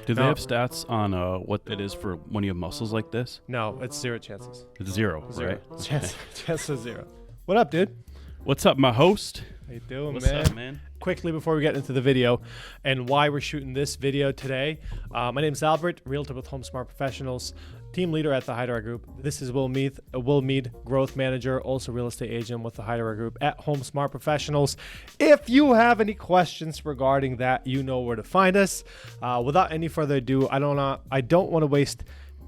Do they have stats on what it is for when you have muscles like this? No, it's zero chances. It's zero, right? Chance of zero. What up, dude? What's up, my host? How you doing, What's man? up, man? Quickly before we get into the video and why we're shooting this video today, my name is Albert, realtor with Home Smart Professionals, team leader at the Hajdaraj Group. This is Will Mead, growth manager, also real estate agent with the Hajdaraj Group at Home Smart Professionals. If you have any questions regarding that, you know where to find us. Without any further ado, I don't want to waste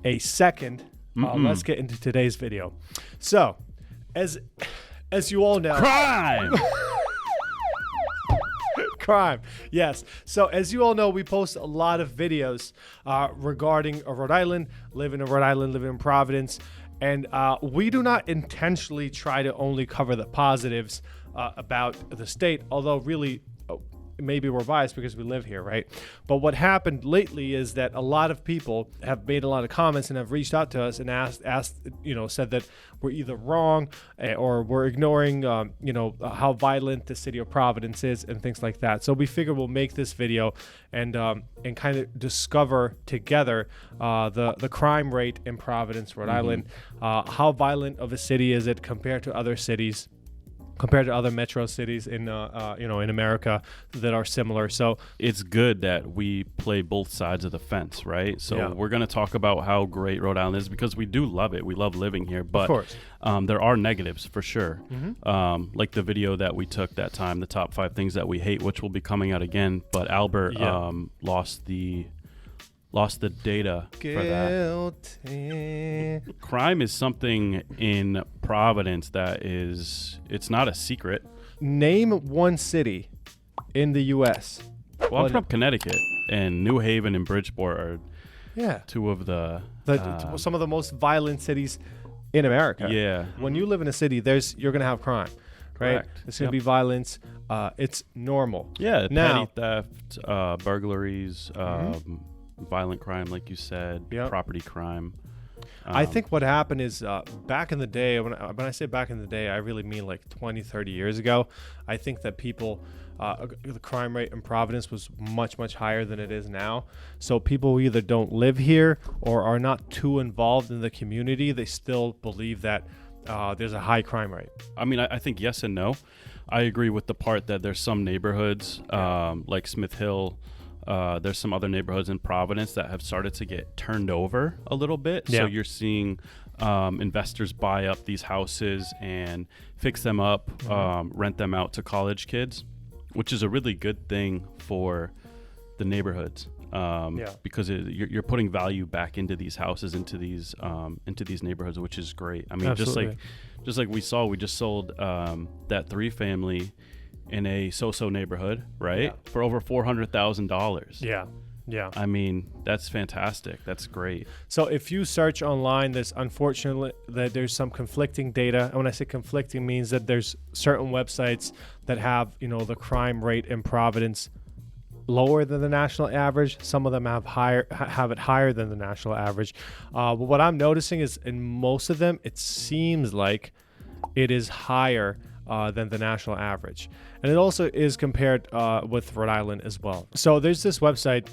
a second. Let's get into today's video. So, as you all know, crime. Yes. So as you all know, we post a lot of videos regarding Rhode Island, living in Providence. And we do not intentionally try to only cover the positives about the state, although really maybe we're biased because we live here, right? But what happened lately is that a lot of people have made a lot of comments and have reached out to us and asked, said that we're either wrong or we're ignoring, how violent the city of Providence is and things like that. So we figured we'll make this video and kind of discover together the crime rate in Providence, Rhode Island. How violent of a city is it compared to other cities? Compared to other metro cities in America that are similar. So it's good that we play both sides of the fence, right? So we're going to talk about how great Rhode Island is because we do love it. We love living here, but of course. There are negatives for sure. Like the video that we took that time, the top 5 things that we hate, which will be coming out again. But Albert lost the data for that. Crime is something in Providence that it's not a secret. Name one city in the U.S. Well, I'm from Connecticut, and New Haven and Bridgeport are two of some of the most violent cities in America. Yeah. When you live in a city, you're going to have crime, right? Correct. There's going to be violence. It's normal. Yeah, now, petty theft, burglaries, violent crime, like you said, property crime. I think what happened is back in the day, when I say back in the day, I really mean like 20, 30 years ago. I think that the crime rate in Providence was much, much higher than it is now. So people either don't live here or are not too involved in the community. They still believe that there's a high crime rate. I mean, I think yes and no. I agree with the part that there's some neighborhoods like Smith Hill. There's some other neighborhoods in Providence that have started to get turned over a little bit. So you're seeing investors buy up these houses and fix them up, rent them out to college kids, which is a really good thing for the neighborhoods because you're putting value back into these houses, into these neighborhoods, which is great. I mean, absolutely. just like we just sold that 3-family in a so-so neighborhood, right? For over $400,000. Yeah. I mean, that's fantastic. That's great. So if you search online, there's some conflicting data. And when I say conflicting, means that there's certain websites that have, the crime rate in Providence lower than the national average. Some of them have it higher than the national average. But what I'm noticing is in most of them, it seems like it is higher than the national average. And it also is compared with Rhode Island as well. So there's this website,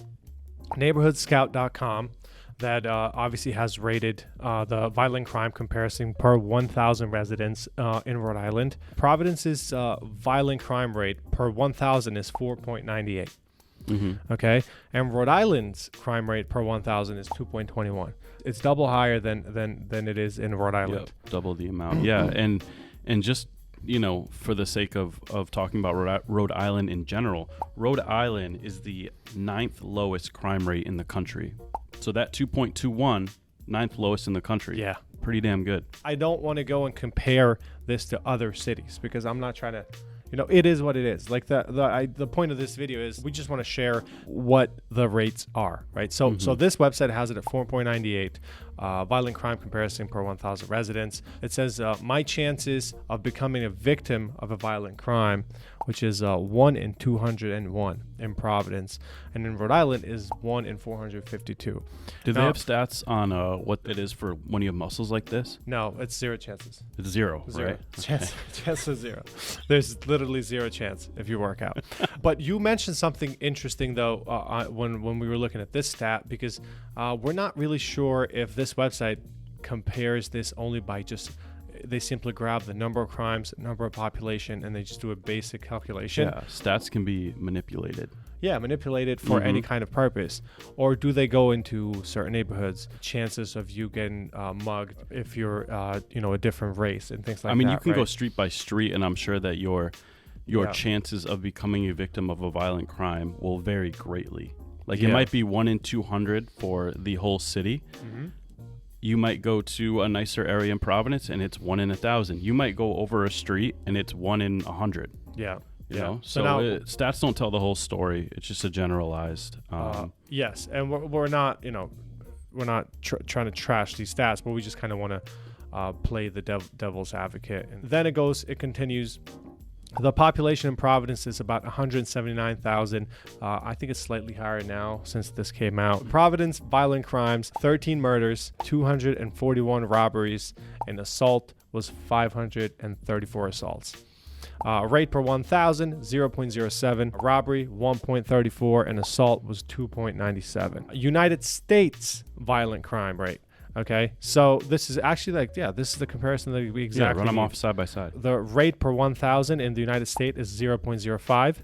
neighborhoodscout.com, that obviously has rated the violent crime comparison per 1,000 residents in Rhode Island. Providence's violent crime rate per 1,000 is 4.98. Okay, and Rhode Island's crime rate per 1,000 is 2.21. It's double higher than it is in Rhode Island. Double the amount. And just for the sake of talking about Rhode Island in general, Rhode Island is the 9th lowest crime rate in the country. So that 2.21, 9th lowest in the country. Yeah. Pretty damn good. I don't want to go and compare this to other cities because I'm not trying to, it is what it is. Like the point of this video is we just want to share what the rates are, right? So this website has it at 4.98, violent crime comparison per 1,000 residents. It says my chances of becoming a victim of a violent crime which is 1 in 201 in Providence, and in Rhode Island is 1 in 452. Do they have stats on what it is for when you have muscles like this? No, it's zero chances. It's zero, right? Chance is zero. There's literally zero chance if you work out. But you mentioned something interesting, though, when we were looking at this stat, because we're not really sure if this website compares this only by just... They simply grab the number of crimes, number of population, and they just do a basic calculation. Yeah, stats can be manipulated. Yeah, manipulated for any kind of purpose. Or do they go into certain neighborhoods, chances of you getting mugged if you're, a different race and things like that? I mean, you can go street by street, and I'm sure that your chances of becoming a victim of a violent crime will vary greatly. Like, it might be 1 in 200 for the whole city. Mm-hmm. You might go to a nicer area in Providence and it's 1 in 1,000. You might go over a street and it's 1 in 100. Yeah. You know? So now, stats don't tell the whole story. It's just a generalized. Yes. And we're not, we're not trying to trash these stats, but we just kind of want to play the devil's advocate. And then it continues. The population in Providence is about 179,000. I think it's slightly higher now since this came out. Providence, violent crimes, 13 murders, 241 robberies, and assault was 534 assaults. Rate per 1,000, 0.07. Robbery, 1.34. And assault was 2.97. United States violent crime rate. Okay, so this is actually this is the comparison that we exactly run them off side by side. The rate per 1,000 in the United States is 0.05,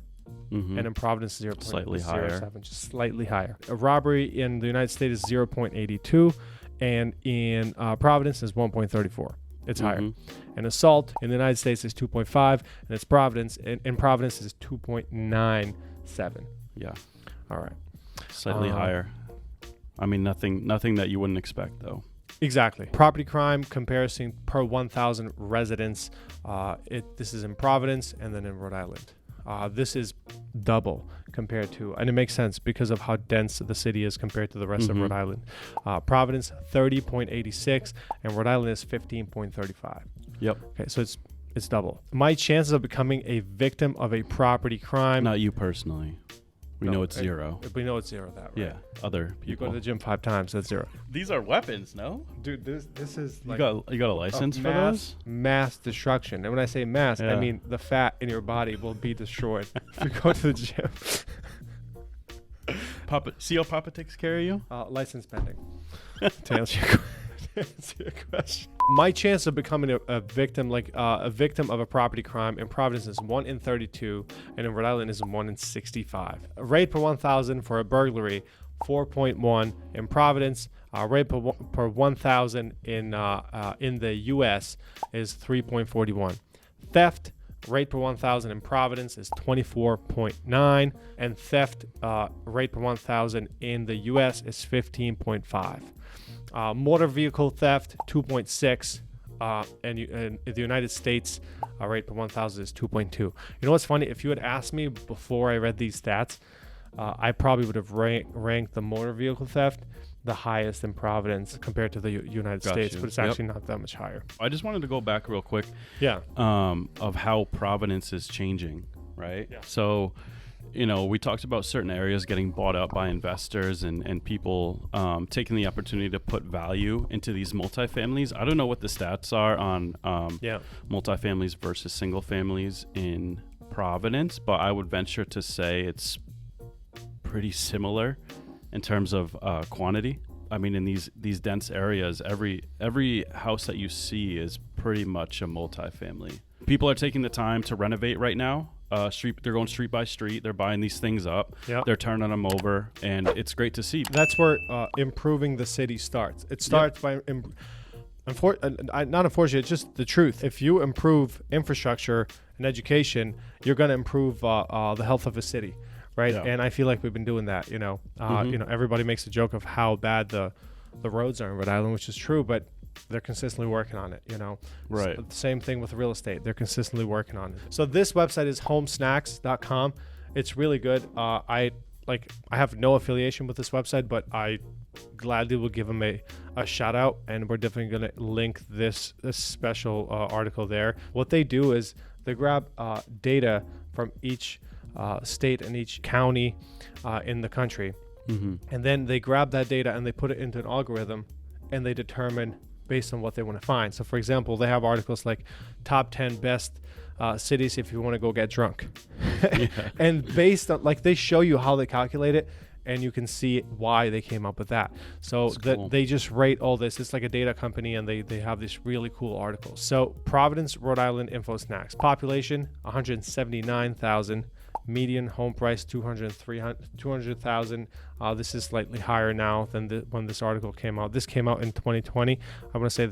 and in Providence is 0.07, slightly higher. Just slightly higher. A robbery in the United States is 0.82, and in Providence is 1.34. It's higher. And assault in the United States is 2.5, and it's Providence. In Providence is 2.97. Yeah. All right. Slightly higher. I mean, nothing that you wouldn't expect, though. Exactly. Property crime comparison per 1,000 residents. This is in Providence and then in Rhode Island. This is double compared to, and it makes sense because of how dense the city is compared to the rest of Rhode Island. Providence 30.86 and Rhode Island is 15.35. Yep. Okay, so it's double. My chances of becoming a victim of a property crime. Not you personally. We know it's zero. We know it's zero. That right? Yeah, other people. You go to the gym 5 times. That's zero. These are weapons, no? Dude, this is like you got a license for those? Mass destruction. And when I say mass, I mean the fat in your body will be destroyed if you go to the gym. Papa, see how Papa takes care of you? License pending. To answer your question. My chance of becoming a victim, a victim of a property crime in Providence is 1 in 32, and in Rhode Island is 1 in 65. Rate per 1,000 for a burglary, 4.1 in Providence. Rate per 1,000 in the U.S. is 3.41. Theft rate per 1,000 in Providence is 24.9, and theft rate per 1,000 in the U.S. is 15.5. Motor vehicle theft, 2.6, and in the United States, rate per 1,000 is 2.2. You know what's funny? If you had asked me before I read these stats, I probably would have ranked the motor vehicle theft the highest in Providence compared to the United States, but it's actually not that much higher. I just wanted to go back real quick. Yeah. Of how Providence is changing, right? Yeah. So, we talked about certain areas getting bought up by investors and people taking the opportunity to put value into these multifamilies. I don't know what the stats are on multifamilies versus single families in Providence, but I would venture to say it's pretty similar in terms of quantity. I mean, in these dense areas, every house that you see is pretty much a multifamily. People are taking the time to renovate right now. They're going street by street. They're buying these things up. Yep. They're turning them over, and it's great to see. That's where improving the city starts. It starts by not unfortunately, it's just the truth. If you improve infrastructure and education, you're going to improve the health of a city, right? Yeah. And I feel like we've been doing that. Everybody makes a joke of how bad the roads are in Rhode Island, which is true, but they're consistently working on it, Right. So, same thing with real estate. They're consistently working on it. So this website is homesnacks.com. It's really good. I have no affiliation with this website, but I gladly will give them a shout out, and we're definitely going to link this special article there. What they do is they grab data from each state and each county in the country. And then they grab that data and they put it into an algorithm, and they determine based on what they want to find. So for example, they have articles like top 10 best cities if you want to go get drunk. And based on, like, they show you how they calculate it, and you can see why they came up with that. So cool. they just rate all this. It's like a data company, and they have these really cool articles. So Providence, Rhode Island info snacks. Population 179,000. Median home price 200,000. This is slightly higher now than when this article came out. This came out in 2020. I want to say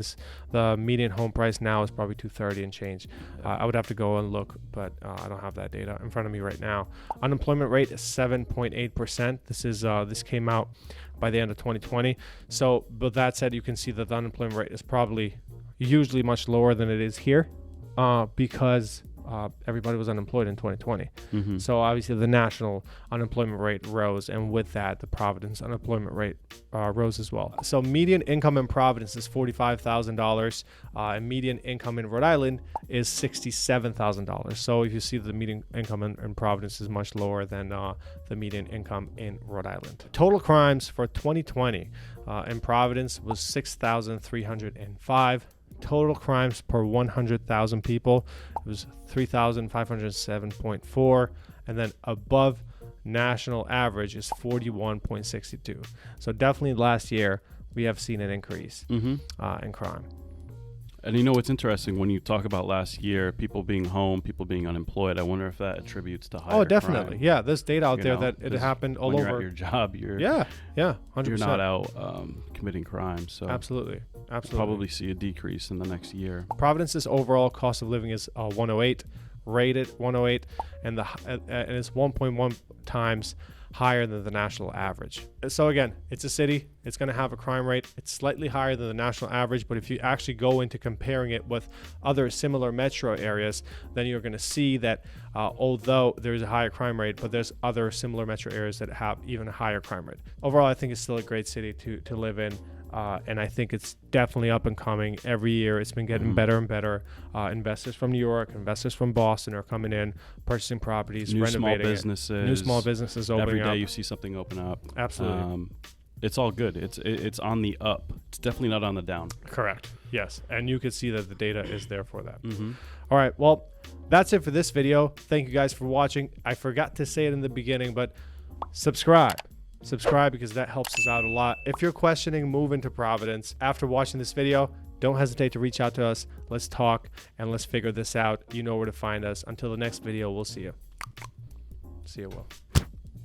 the median home price now is probably 230 and change. I would have to go and look, but I don't have that data in front of me right now. Unemployment rate is 7.8%. This came out by the end of 2020. So, but that said, you can see that the unemployment rate is probably usually much lower than it is here, because everybody was unemployed in 2020. So obviously the national unemployment rate rose, and with that the Providence unemployment rate rose as well. So median income in Providence is $45,000, and median income in Rhode Island is $67,000. So if you see, the median income in Providence is much lower than the median income in Rhode Island. Total crimes for 2020 in Providence was 6,305. Total crimes per 100,000 people, it was 3,507.4, and then above national average is 41.62. So definitely last year we have seen an increase in crime. And you know what's interesting, when you talk about last year, people being home, people being unemployed, I wonder if that attributes to higher definitely crime. Yeah, there's data out there that it happened all when over. You're at your job, you're 100%. You're not out committing crime. So absolutely. Probably see a decrease in the next year. Providence's overall cost of living is 108, rated 108, and it's 1.1 times higher than the national average. So again, it's a city, it's going to have a crime rate. It's slightly higher than the national average, but if you actually go into comparing it with other similar metro areas, then you're going to see that although there's a higher crime rate, but there's other similar metro areas that have even a higher crime rate. Overall, I think it's still a great city to live in. And I think it's definitely up and coming. Every year it's been getting better and better. Investors from New York, investors from Boston are coming in, purchasing properties, renovating new small businesses opening up. Every day you see something open up. Absolutely. It's all good. It's on the up. It's definitely not on the down. Correct. Yes. And you can see that the data is there for that. All right. Well, that's it for this video. Thank you guys for watching. I forgot to say it in the beginning, but subscribe because that helps us out a lot. If you're questioning moving to Providence after watching this video, don't hesitate to reach out to us. Let's talk and let's figure this out. You know where to find us. Until the next video, we'll see you. See you, Will.